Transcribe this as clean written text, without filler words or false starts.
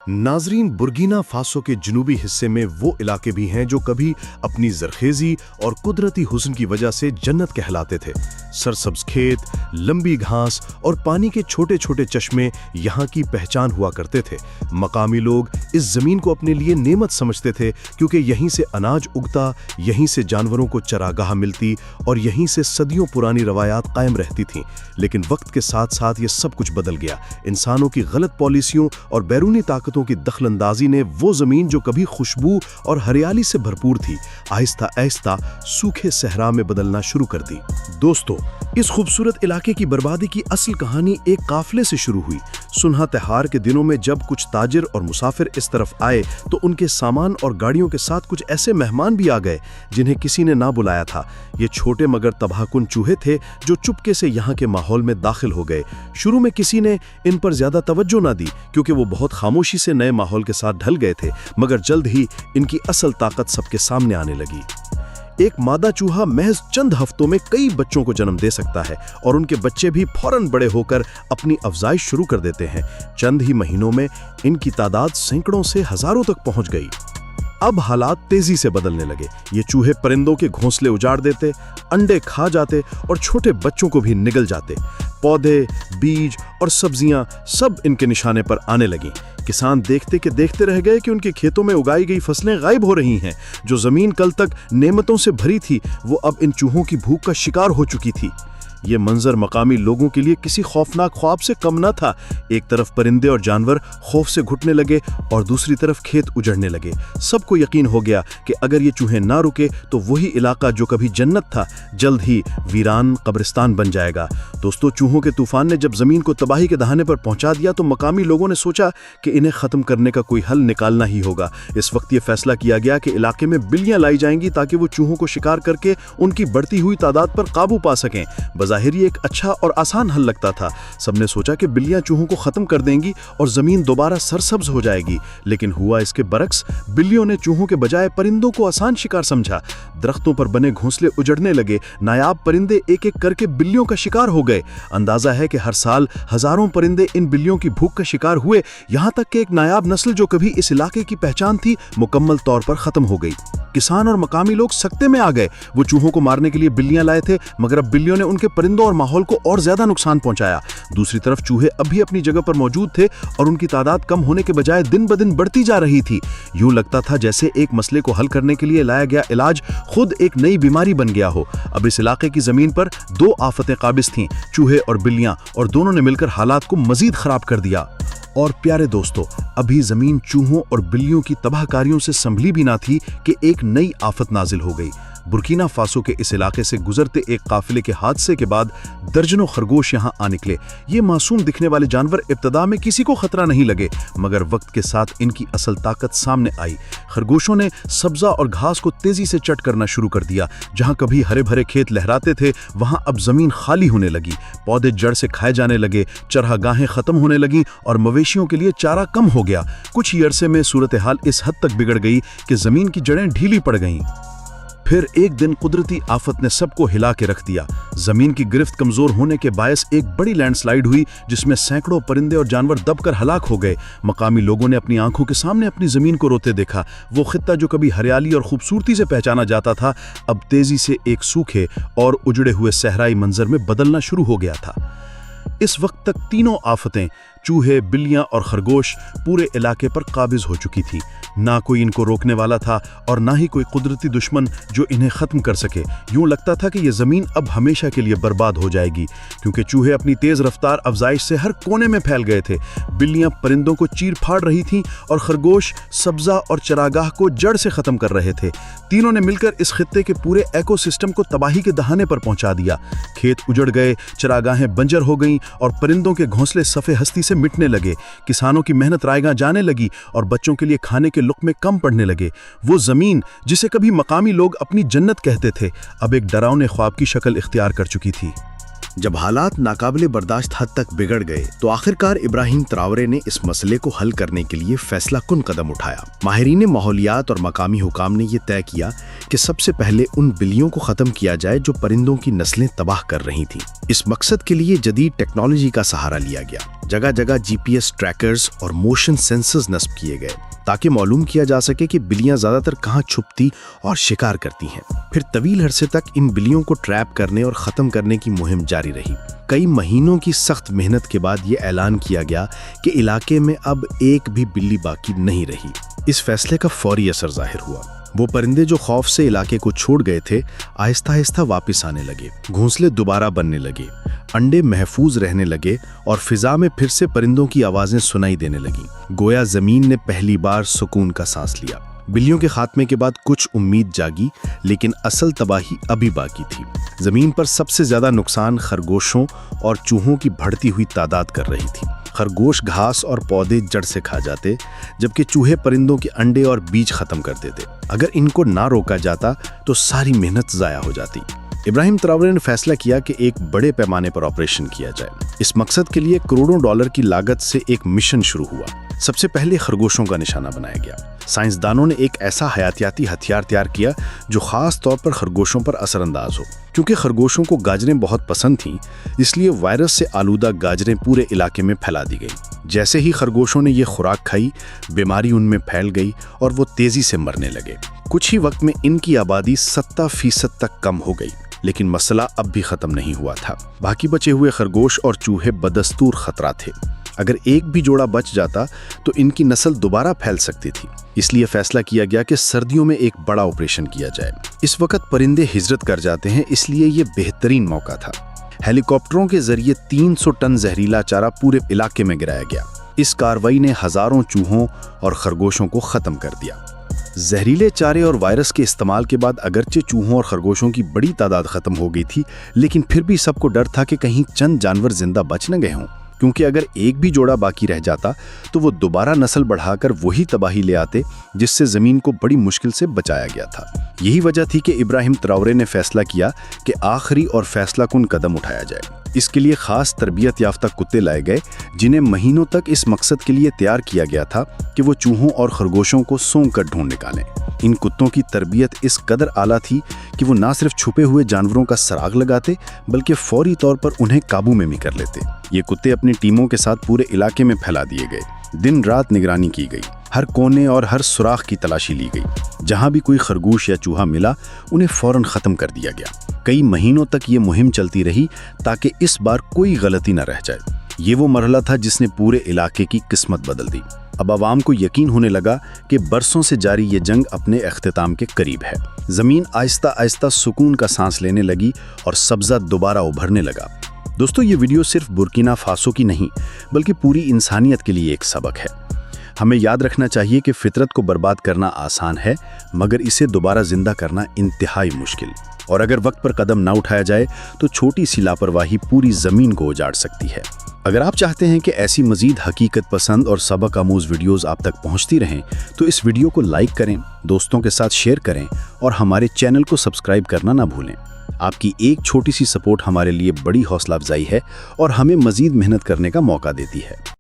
नाजरीन, Burkina Faso के जनूबी हिस्से में वो इलाके भी हैं जो कभी अपनी जरखेजी और कुदरती हुस्न की वजह से जन्नत कहलाते थे। सरसब्ज खेत, लंबी घास और पानी के छोटे छोटे चश्मे यहाँ की पहचान हुआ करते थे। मकामी लोग इस जमीन को अपने लिए नेमत समझते थे क्योंकि यहीं से अनाज उगता, यहीं से जानवरों को चरागाह मिलती और यहीं से सदियों पुरानी रवायात कायम रहती थीं। लेकिन वक्त के साथ साथ ये सब कुछ बदल गया। इंसानों की गलत पॉलिसियों और बैरूनी ताकतों की दखलंदाजी ने वो जमीन जो कभी खुशबू और हरियाली से भरपूर थी, आहिस्ता आहिस्ता सूखे सहरा में बदलना शुरू कर दी। दोस्तों, इस खूबसूरत इलाके की बर्बादी की असल कहानी एक काफिले से शुरू हुई। सुनहा त्योहार के दिनों में जब कुछ ताजिर और मुसाफिर इस तरफ आए तो उनके सामान और गाड़ियों के साथ कुछ ऐसे मेहमान भी आ गए जिन्हें किसी ने ना बुलाया था। ये छोटे मगर तबाहकुन चूहे थे जो चुपके से यहाँ के माहौल में दाखिल हो गए। शुरू में किसी ने इन पर ज्यादा तवज्जो ना दी क्योंकि वो बहुत खामोशी से नए माहौल के साथ ढल गए थे, मगर जल्द ही इनकी असल ताकत सबके सामने आने लगी। एक मादा चूहा महज चंद हफ्तों में कई बच्चों को जन्म दे सकता है और उनके बच्चे भी फौरन बड़े होकर अपनी अफजाइश शुरू कर देते हैं। चंद ही महीनों में इनकी तादाद सैकड़ों से हजारों तक पहुंच गई। अब हालात तेजी से बदलने लगे। ये चूहे परिंदों के घोंसले उजाड़ देते, अंडे खा जाते और छोटे बच्चों को भी निगल जाते। पौधे, बीज और सब्जियां सब इनके निशाने पर आने लगीं। किसान देखते के देखते रह गए कि उनके खेतों में उगाई गई फसलें गायब हो रही हैं। जो जमीन कल तक नेमतों से भरी थी, वो अब इन चूहों की भूख का शिकार हो चुकी थी। ये मंजर मकामी लोगों के लिए किसी खौफनाक ख्वाब से कम न था। एक तरफ परिंदे और जानवर खौफ से घुटने लगे और दूसरी तरफ खेत उजड़ने लगे। सबको यकीन हो गया कि अगर ये चूहे ना रुके तो वही इलाका जो कभी जन्नत था जल्द ही वीरान कब्रिस्तान बन जाएगा। दोस्तों, चूहों के तूफान ने जब जमीन को तबाही के दहाने पर पहुंचा दिया तो मकामी लोगों ने सोचा कि इन्हें खत्म करने का कोई हल निकालना ही होगा। इस वक्त ये फैसला किया गया कि इलाके में बिल्लियां लाई जाएंगी ताकि वो चूहों को शिकार करके उनकी बढ़ती हुई तादाद पर काबू पा सकें। ज़ाहिर ये एक अच्छा और आसान हल लगता था। सबने सोचा कि बिल्लियां चूहों को खत्म कर देंगी और जमीन दोबारा सरसब्ज हो जाएगी, लेकिन हुआ इसके बरक्स। बिल्लियों ने चूहों के बजाय परिंदों को आसान शिकार समझा। दरख्तों पर बने घोंसले उजड़ने लगे। नायाब परिंदे एक एक करके बिल्लियों का शिकार हो गए। अंदाजा है कि हर साल हजारों परिंदे इन बिल्लियों की भूख का शिकार हुए, यहाँ तक कि एक नायाब नस्ल जो कभी इस इलाके की पहचान थी, मुकम्मल तौर पर खत्म हो गई। किसान और मकामी लोग सकते में आ गए। वो चूहों को मारने के लिए बिल्लियां लाए थे, मगर अब बिल्लियों ने उनके परिंदों और माहौल को और ज्यादा नुकसान पहुंचाया। दूसरी तरफ चूहे अब भी अपनी जगह पर मौजूद थे और उनकी तादाद कम होने के बजाय दिन ब दिन बढ़ती जा रही थी। यूं लगता था जैसे एक मसले को हल करने के लिए लाया गया इलाज खुद एक नई बीमारी बन गया हो। अब इस इलाके की जमीन पर दो आफतें काबिज थीं, चूहे और बिल्लियां, और दोनों ने मिलकर हालात को मजीद खराब कर दिया। और प्यारे दोस्तों, अभी जमीन चूहों और बिल्लियों की तबाहकारियों से संभली भी ना थी कि एक नई आफत नाजिल हो गई। बुर्किना फासो के इस इलाके से गुजरते एक काफिले के हादसे के बाद दर्जनों खरगोश यहाँ आ निकले। ये मासूम दिखने वाले जानवर इब्तदा में किसी को खतरा नहीं लगे, मगर वक्त के साथ इनकी असल ताकत सामने आई। खरगोशों ने सब्जा और घास को तेजी से चट करना शुरू कर दिया। जहाँ कभी हरे भरे खेत लहराते थे, वहाँ अब जमीन खाली होने लगी। पौधे जड़ से खाए जाने लगे, चरागाहें खत्म होने लगी और मवेशियों के लिए चारा कम हो गया। कुछ ही अरसे में सूरत हाल इस हद तक बिगड़ गई कि जमीन की जड़ें ढीली पड़ गईं। फिर एक दिन कुदरती आफत ने सबको हिला के रख दिया। जमीन की गिरफ्त कमजोर होने के बायस एक बड़ी लैंडस्लाइड हुई जिसमें सैकड़ों परिंदे और जानवर दबकर हलाक हो गए। मकामी लोगों ने अपनी आंखों के सामने अपनी जमीन को रोते देखा। वो खित्ता जो कभी हरियाली और खूबसूरती से पहचाना जाता था, अब तेजी से एक सूखे और उजड़े हुए सहराई मंजर में बदलना शुरू हो गया था। इस वक्त तक तीनों आफतें, चूहे, बिल्लियां और खरगोश, पूरे इलाके पर काबिज हो चुकी थी। ना कोई इनको रोकने वाला था और ना ही कोई कुदरती दुश्मन जो इन्हें खत्म कर सके। यूं लगता था कि यह जमीन अब हमेशा के लिए बर्बाद हो जाएगी, क्योंकि चूहे अपनी तेज रफ्तार अफजाइश से हर कोने में फैल गए थे। बिल्लियां परिंदों को चीर फाड़ रही थीं और खरगोश सब्जा और चरागाह को जड़ से खत्म कर रहे थे। तीनों ने मिलकर इस खित्ते के पूरे इकोसिस्टम को तबाही के दहाने पर पहुंचा दिया। खेत उजड़ गए, चरागाहें बंजर हो गईं और परिंदों के घोंसले सफ़े हस्ती से मिटने लगे। किसानों की मेहनत रायगां जाने लगी और बच्चों के लिए खाने के लुक़्मे कम पड़ने लगे। वो जमीन जिसे कभी मकामी लोग अपनी जन्नत कहते थे, अब एक डरावने ख्वाब की शक्ल इख्तियार कर चुकी थी। जब हालात नाकाबिले बर्दाश्त हद तक बिगड़ गए तो आखिरकार इब्राहिम ट्रावरे ने इस मसले को हल करने के लिए फैसला कुन कदम उठाया। माहिरीन माहौलियात और मकामी हुकाम ने यह तय किया کہ سب سے پہلے ان بلیوں کو ختم کیا جائے جو پرندوں کی نسلیں تباہ کر رہی تھیں۔ اس مقصد کے لیے جدید ٹیکنالوجی کا سہارا لیا گیا۔ جگہ جگہ GPS ٹریکرز اور موشن سینسرز نصب کیے گئے تاکہ معلوم کیا جا سکے کہ بلیاں زیادہ تر کہاں چھپتی اور شکار کرتی ہیں۔ پھر طویل عرصے تک ان بلیوں کو ٹریپ کرنے اور ختم کرنے کی مہم جاری رہی۔ کئی مہینوں کی سخت محنت کے بعد یہ اعلان کیا گیا کہ علاقے میں اب ایک بھی بلی باقی نہیں رہی۔ اس فیصلے کا فوری اثر ظاہر ہوا۔ وہ پرندے جو خوف سے علاقے کو چھوڑ گئے تھے آہستہ آہستہ واپس آنے لگے، گھونسلے دوبارہ بننے لگے، انڈے محفوظ رہنے لگے اور فضا میں پھر سے پرندوں کی آوازیں سنائی دینے لگیں۔ گویا زمین نے پہلی بار سکون کا سانس لیا۔ بلیوں کے خاتمے کے بعد کچھ امید جاگی، لیکن اصل تباہی ابھی باقی تھی۔ زمین پر سب سے زیادہ نقصان خرگوشوں اور چوہوں کی بڑھتی ہوئی تعداد کر رہی تھی۔ خرگوش گھاس اور پودے جڑ سے کھا جاتے، جبکہ چوہے پرندوں کے انڈے اور بیج ختم کر دیتے۔ اگر ان کو نہ روکا جاتا تو ساری محنت ضائع ہو جاتی۔ ابراہیم تراورے نے فیصلہ کیا کہ ایک بڑے پیمانے پر آپریشن کیا جائے۔ اس مقصد کے لیے کروڑوں ڈالر کی لاگت سے ایک مشن شروع ہوا۔ سب سے پہلے خرگوشوں کا نشانہ بنایا گیا۔ سائنسدانوں نے ایک ایسا حیاتیاتی ہتھیار تیار کیا جو خاص طور پر خرگوشوں پر اثر انداز ہو۔ کیونکہ خرگوشوں کو گاجریں بہت پسند تھیں، اس لیے وائرس سے آلودہ گاجریں پورے علاقے میں پھیلا دی گئیں۔ جیسے ہی خرگوشوں نے یہ خوراک کھائی، بیماری ان میں پھیل گئی اور وہ تیزی سے مرنے لگے۔ کچھ ہی وقت میں ان کی آبادی 70% تک کم ہو گئی۔ لیکن مسئلہ اب بھی ختم نہیں ہوا تھا۔ باقی بچے ہوئے خرگوش اور چوہے بدستور خطرہ تھے۔ اگر ایک بھی جوڑا بچ جاتا تو ان کی نسل دوبارہ پھیل سکتی تھی۔ اس لیے فیصلہ کیا گیا کہ سردیوں میں ایک بڑا آپریشن کیا جائے۔ اس وقت پرندے ہجرت کر جاتے ہیں، اس لیے یہ بہترین موقع تھا۔ ہیلی کاپٹروں کے ذریعے 300 ٹن زہریلا چارہ پورے علاقے میں گرایا گیا۔ اس کارروائی نے ہزاروں چوہوں اور خرگوشوں کو ختم کر دیا۔ زہریلے چارے اور وائرس کے استعمال کے بعد اگرچہ چوہوں اور خرگوشوں کی بڑی تعداد ختم ہو گئی تھی، لیکن پھر بھی سب کو ڈر تھا کہ کہیں چند جانور زندہ بچ نہ گئے ہوں، کیونکہ اگر ایک بھی جوڑا باقی رہ جاتا تو وہ دوبارہ نسل بڑھا کر وہی تباہی لے آتے جس سے زمین کو بڑی مشکل سے بچایا گیا تھا۔ یہی وجہ تھی کہ ابراہیم تراورے نے فیصلہ کیا کہ آخری اور فیصلہ کن قدم اٹھایا جائے۔ اس کے لیے خاص تربیت یافتہ کتے لائے گئے جنہیں مہینوں تک اس مقصد کے لیے تیار کیا گیا تھا کہ وہ چوہوں اور خرگوشوں کو سونگھ کر ڈھونڈ نکالیں۔ ان کتوں کی تربیت اس قدر اعلیٰ تھی کہ وہ نہ صرف چھپے ہوئے جانوروں کا سراغ لگاتے بلکہ فوری طور پر انہیں قابو میں بھی کر لیتے۔ یہ کتے اپنی ٹیموں کے ساتھ پورے علاقے میں پھیلا دیے گئے۔ دن رات نگرانی کی گئی، ہر کونے اور ہر سوراخ کی تلاشی لی گئی۔ جہاں بھی کوئی خرگوش یا چوہا ملا انہیں فوراً ختم کر دیا گیا۔ کئی مہینوں تک یہ مہم چلتی رہی تاکہ اس بار کوئی غلطی نہ رہ جائے۔ یہ وہ مرحلہ تھا جس نے پورے علاقے کی قسمت بدل دی۔ اب عوام کو یقین ہونے لگا کہ برسوں سے جاری یہ جنگ اپنے اختتام کے قریب ہے۔ زمین آہستہ آہستہ سکون کا سانس لینے لگی اور سبزہ دوبارہ ابھرنے لگا۔ دوستو، یہ ویڈیو صرف برکینا فاسو کی نہیں بلکہ پوری انسانیت کے لیے ایک سبق ہے۔ ہمیں یاد رکھنا چاہیے کہ فطرت کو برباد کرنا آسان ہے، مگر اسے دوبارہ زندہ کرنا انتہائی مشکل۔ اور اگر وقت پر قدم نہ اٹھایا جائے تو چھوٹی سی لاپرواہی پوری زمین کو اجاڑ سکتی ہے۔ اگر آپ چاہتے ہیں کہ ایسی مزید حقیقت پسند اور سبق آموز ویڈیوز آپ تک پہنچتی رہیں تو اس ویڈیو کو لائک کریں، دوستوں کے ساتھ شیئر کریں اور ہمارے چینل کو سبسکرائب کرنا نہ بھولیں۔ آپ کی ایک چھوٹی سی سپورٹ ہمارے لیے بڑی حوصلہ افزائی ہے اور ہمیں مزید محنت کرنے کا موقع دیتی ہے۔